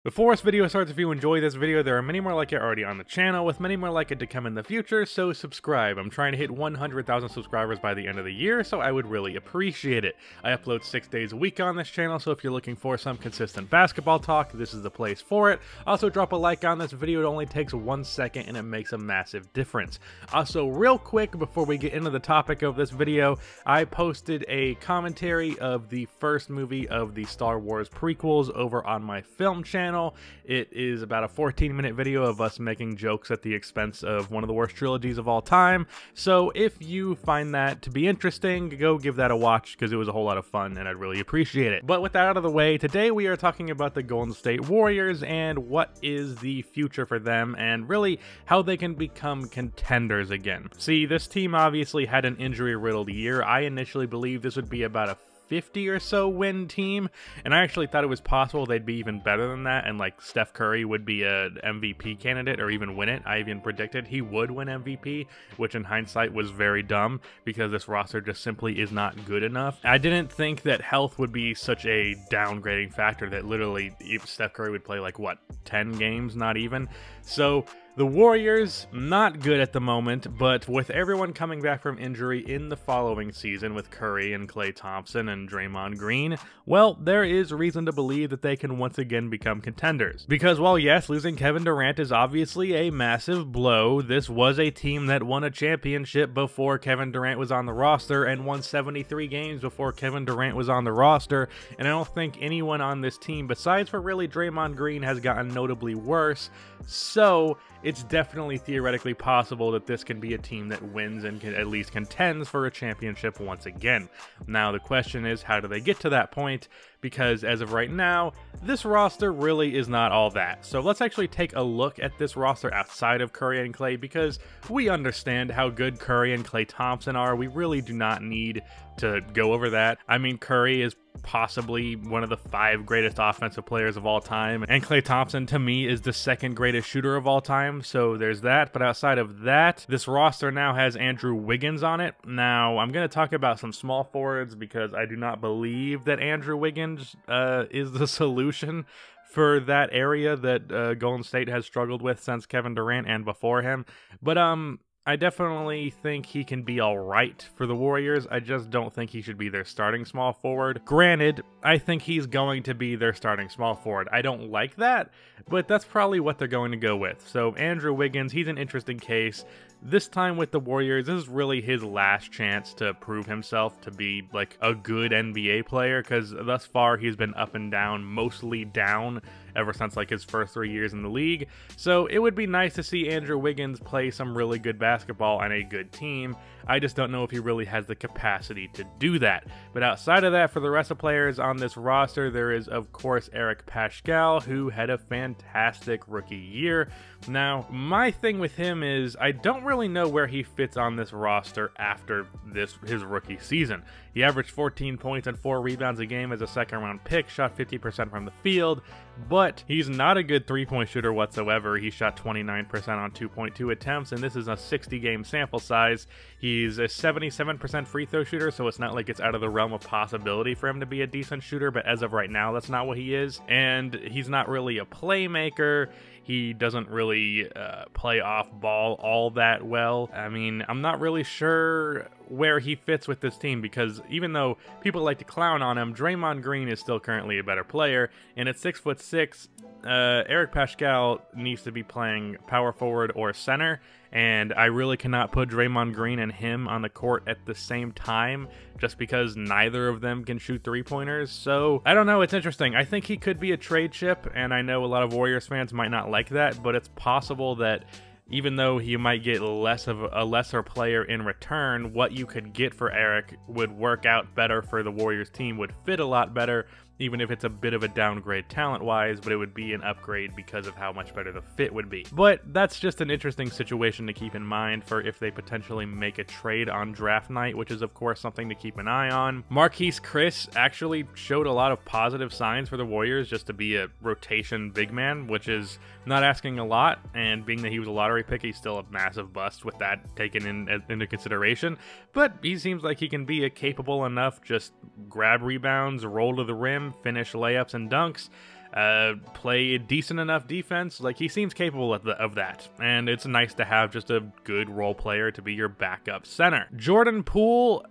Before this video starts, if you enjoy this video, there are many more like it already on the channel, with many more like it to come in the future, so subscribe. I'm trying to hit 100,000 subscribers by the end of the year, so I would really appreciate it. I upload 6 days a week on this channel, so if you're looking for some consistent basketball talk, this is the place for it. Also, drop a like on this video. It only takes 1 second, and it makes a massive difference. Also, real quick, before we get into the topic of this video, I posted a commentary of the first movie of the Star Wars prequels over on my film channel. It is about a 14-minute video of us making jokes at the expense of one of the worst trilogies of all time. So if you find that to be interesting, go give that a watch because it was a whole lot of fun and I'd really appreciate it. But with that out of the way, today we are talking about the Golden State Warriors and what is the future for them and really how they can become contenders again. See, this team obviously had an injury-riddled year. I initially believed this would be about a 50 or so win team, and I actually thought it was possible they'd be even better than that, and like Steph Curry would be a MVP candidate or even win it. I even predicted he would win MVP, which in hindsight was very dumb because this roster just simply is not good enough. I didn't think that health would be such a downgrading factor that literally Steph Curry would play like what, 10 games, not even. So the Warriors, not good at the moment, but with everyone coming back from injury in the following season with Curry and Klay Thompson and Draymond Green, well, there is reason to believe that they can once again become contenders. Because while yes, losing Kevin Durant is obviously a massive blow, this was a team that won a championship before Kevin Durant was on the roster and won 73 games before Kevin Durant was on the roster, and I don't think anyone on this team, besides for really Draymond Green, has gotten notably worse, so it's definitely theoretically possible that this can be a team that wins and can at least contends for a championship once again. Now the question is, how do they get to that point? Because as of right now, this roster really is not all that. So let's actually take a look at this roster outside of Curry and Klay, because we understand how good Curry and Klay Thompson are. We really do not need to go over that. I mean, Curry is possibly one of the 5 greatest offensive players of all time, and Klay Thompson to me is the 2nd greatest shooter of all time, so there's that. But outside of that, this roster now has Andrew Wiggins on it. Now I'm going to talk about some small forwards because I do not believe that Andrew Wiggins is the solution for that area that Golden State has struggled with since Kevin Durant and before him. But I definitely think he can be alright for the Warriors. I just don't think he should be their starting small forward. Granted, I think he's going to be their starting small forward. I don't like that, but that's probably what they're going to go with. So Andrew Wiggins, he's an interesting case. This time with the Warriors, this is really his last chance to prove himself to be like a good NBA player, because thus far he's been up and down, mostly down ever since like his first 3 years in the league. So it would be nice to see Andrew Wiggins play some really good basketball on a good team. I just don't know if he really has the capacity to do that. But outside of that, for the rest of players on this roster, there is of course Eric Paschall, who had a fantastic rookie year. Now, my thing with him is I don't really know where he fits on this roster after his rookie season. He averaged 14 points and 4 rebounds a game as a second-round pick, shot 50% from the field, but he's not a good three-point shooter whatsoever. He shot 29% on 2.2 attempts, and this is a 60-game sample size. He's a 77% free throw shooter, so it's not like it's out of the realm of possibility for him to be a decent shooter, but as of right now, that's not what he is. And he's not really a playmaker. He doesn't really play off ball all that well. I mean, I'm not really sure where he fits with this team, because even though people like to clown on him, Draymond Green is still currently a better player, and at 6'6", Eric Paschall needs to be playing power forward or center, and I really cannot put Draymond Green and him on the court at the same time just because neither of them can shoot three-pointers. So I don't know, it's interesting. I think he could be a trade chip, and I know a lot of Warriors fans might not like that, but it's possible that even though he might get less of a lesser player in return, what you could get for Eric would work out better for the Warriors team, would fit a lot better, even if it's a bit of a downgrade talent-wise, but it would be an upgrade because of how much better the fit would be. But that's just an interesting situation to keep in mind for if they potentially make a trade on draft night, which is of course something to keep an eye on. Marquis Chris actually showed a lot of positive signs for the Warriors just to be a rotation big man, which is not asking a lot, and being that he was a lottery pick, he's still a massive bust with that taken into consideration. But he seems like he can be a capable enough, just grab rebounds, roll to the rim, finish layups and dunks. play a decent enough defense. Like, he seems capable of that, and it's nice to have just a good role player to be your backup center. Jordan Poole,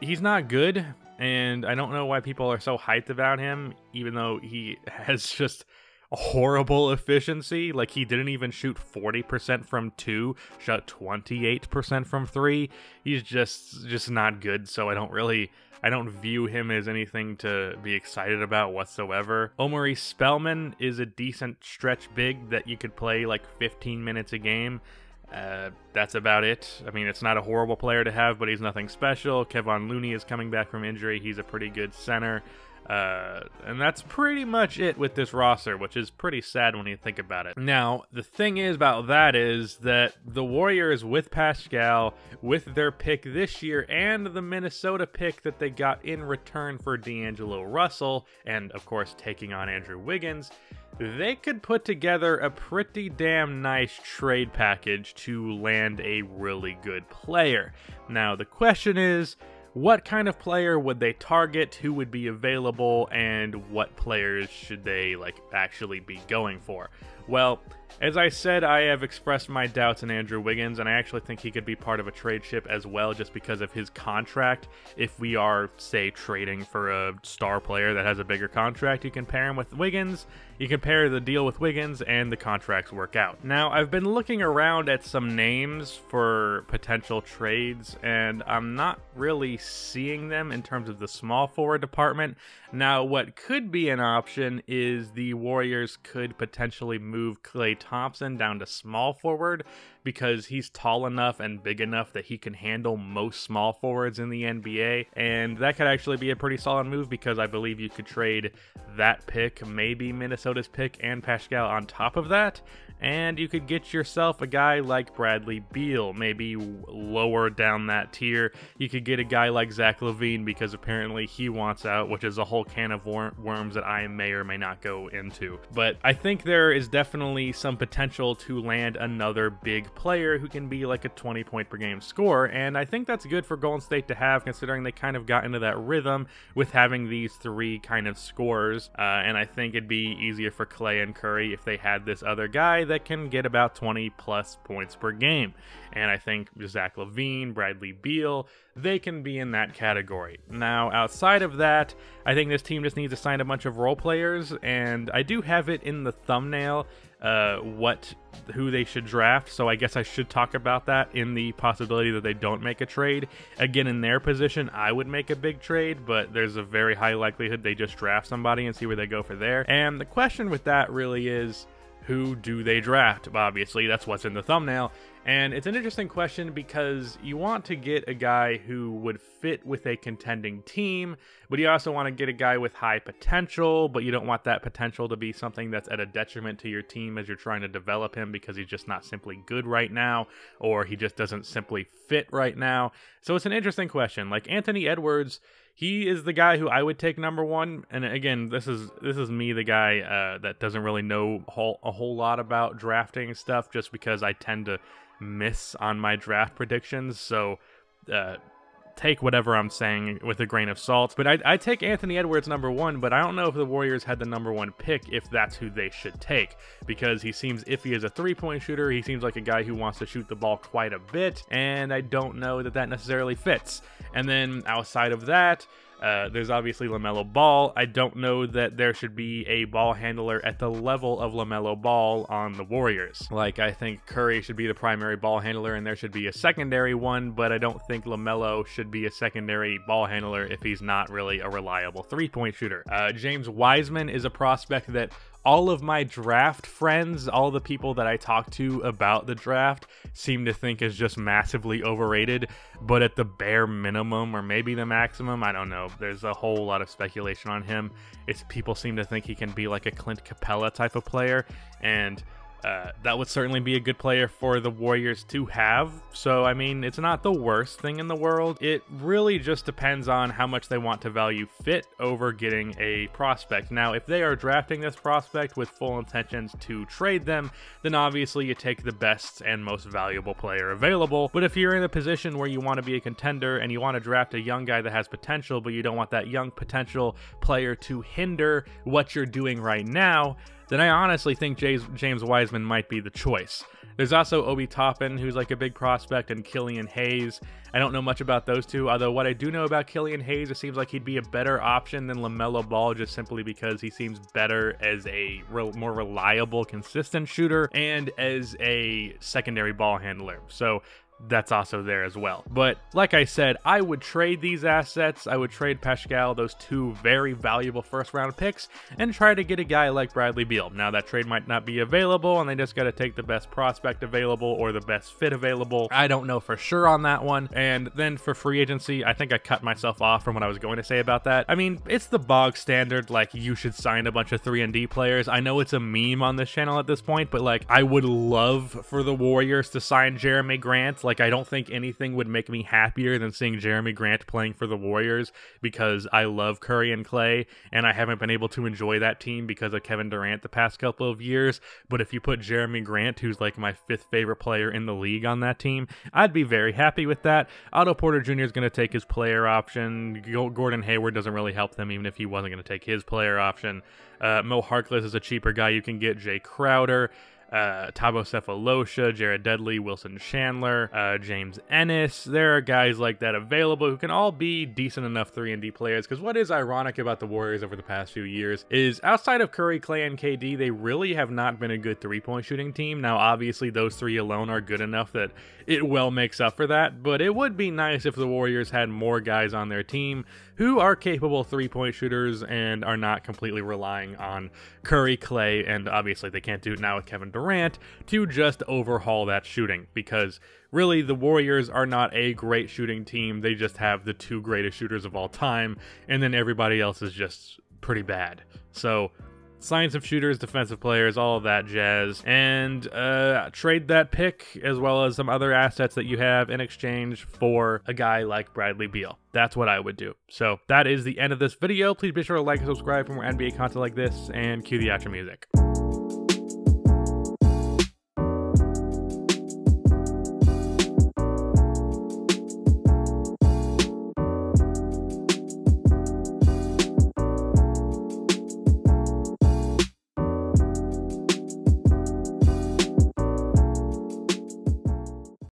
he's not good, and I don't know why people are so hyped about him, even though he has just horrible efficiency. Like, he didn't even shoot 40% from 2, shot 28% from 3. He's just not good, so I don't view him as anything to be excited about whatsoever. Omari Spellman is a decent stretch big that you could play like 15 minutes a game. That's about it. I mean, it's not a horrible player to have, but he's nothing special. Kevon Looney is coming back from injury. He's a pretty good center. And that's pretty much it with this roster, which is pretty sad when you think about it. Now, the thing is about that is that the Warriors, with Paschall, with their pick this year, and the Minnesota pick that they got in return for D'Angelo Russell, and of course taking on Andrew Wiggins, they could put together a pretty damn nice trade package to land a really good player. Now, the question is, what kind of player would they target, who would be available, and what players should they actually be going for? Well, as I said, I have expressed my doubts in Andrew Wiggins, and I actually think he could be part of a trade chip as well, just because of his contract. If we are, say, trading for a star player that has a bigger contract, you can pair him with Wiggins, you can pair the deal with Wiggins, and the contracts work out. Now, I've been looking around at some names for potential trades, and I'm not really seeing them in terms of the small forward department. Now, what could be an option is the Warriors could potentially move Klay Thompson down to small forward, because he's tall enough and big enough that he can handle most small forwards in the NBA, and that could actually be a pretty solid move, because I believe you could trade that pick, maybe Minnesota's pick and Paschall on top of that, and you could get yourself a guy like Bradley Beal, maybe lower down that tier. You could get a guy like Zach LaVine, because apparently he wants out, which is a whole can of worms that I may or may not go into. But I think there is definitely some potential to land another big player who can be like a 20-point per game scorer, and I think that's good for Golden State to have, considering they kind of got into that rhythm with having these three kind of scorers, and I think it'd be easier for Klay and Curry if they had this other guy that can get about 20 plus points per game. And I think Zach LaVine, Bradley Beal, they can be in that category. Now, outside of that, I think this team just needs to sign a bunch of role players, and I do have it in the thumbnail who they should draft, so I guess I should talk about that in the possibility that they don't make a trade. Again, in their position, I would make a big trade, but there's a very high likelihood they just draft somebody and see where they go for there. And the question with that really is, who do they draft? Obviously, that's what's in the thumbnail. And it's an interesting question because you want to get a guy who would fit with a contending team, but you also want to get a guy with high potential, but you don't want that potential to be something that's at a detriment to your team as you're trying to develop him, because he's just not simply good right now, or he just doesn't simply fit right now. So it's an interesting question. Like Anthony Edwards, he is the guy who I would take number one. And again, this is me, the guy that doesn't really know a whole lot about drafting stuff, just because I tend to miss on my draft predictions. So take whatever I'm saying with a grain of salt. But I take Anthony Edwards number one, but I don't know if the Warriors had the number one pick, if that's who they should take, because he seems iffy as a three-point shooter. He seems like a guy who wants to shoot the ball quite a bit, and I don't know that that necessarily fits. And then outside of that, there's obviously LaMelo Ball. I don't know that there should be a ball handler at the level of LaMelo Ball on the Warriors. Like, I think Curry should be the primary ball handler and there should be a secondary one, but I don't think LaMelo should be a secondary ball handler if he's not really a reliable three-point shooter. James Wiseman is a prospect that all of my draft friends, all the people that I talk to about the draft, seem to think is just massively overrated, but at the bare minimum, or maybe the maximum, I don't know. There's a whole lot of speculation on him. People seem to think he can be like a Clint Capella type of player, and that would certainly be a good player for the Warriors to have. So, I mean, it's not the worst thing in the world. It really just depends on how much they want to value fit over getting a prospect. Now, if they are drafting this prospect with full intentions to trade them, then obviously you take the best and most valuable player available. But if you're in a position where you want to be a contender and you want to draft a young guy that has potential, but you don't want that young potential player to hinder what you're doing right now, then I honestly think James Wiseman might be the choice. There's also Obi Toppin, who's like a big prospect, and Killian Hayes. I don't know much about those two, although what I do know about Killian Hayes, it seems like he'd be a better option than LaMelo Ball, just simply because he seems better as a more reliable, consistent shooter and as a secondary ball handler. So that's also there as well. But like I said, I would trade these assets. I would trade Paschall, those two very valuable first-round picks, and try to get a guy like Bradley Beal. Now, that trade might not be available, and they just got to take the best prospect available or the best fit available. I don't know for sure on that one. And then for free agency, I think I cut myself off from what I was going to say about that. I mean, it's the bog standard, like, you should sign a bunch of 3-and-D players. I know it's a meme on this channel at this point, but, like, I would love for the Warriors to sign Jeremy Grant. Like, I don't think anything would make me happier than seeing Jeremy Grant playing for the Warriors, because I love Curry and Clay, and I haven't been able to enjoy that team because of Kevin Durant the past couple of years. But if you put Jeremy Grant, who's like my 5th favorite player in the league, on that team, I'd be very happy with that. Otto Porter Jr. is going to take his player option. Gordon Hayward doesn't really help them, even if he wasn't going to take his player option. Mo Harkless is a cheaper guy. You can get Jay Crowder, Thabo Sefolosha, Jared Dudley, Wilson Chandler, James Ennis. There are guys like that available who can all be decent enough 3-and-D players, because what is ironic about the Warriors over the past few years is outside of Curry, Clay, and KD, they really have not been a good three-point shooting team. Now, obviously, those three alone are good enough that it well makes up for that, but it would be nice if the Warriors had more guys on their team who are capable three-point shooters and are not completely relying on Curry, Clay, and obviously they can't do it now with Kevin Durant, to just overhaul that shooting, because really the Warriors are not a great shooting team. They just have the 2 greatest shooters of all time, and then everybody else is just pretty bad. So sign some shooters, defensive players, all of that jazz, and trade that pick as well as some other assets that you have in exchange for a guy like Bradley Beal. That's what I would do. So that is the end of this video. Please be sure to like and subscribe for more NBA content like this, and cue the outro music.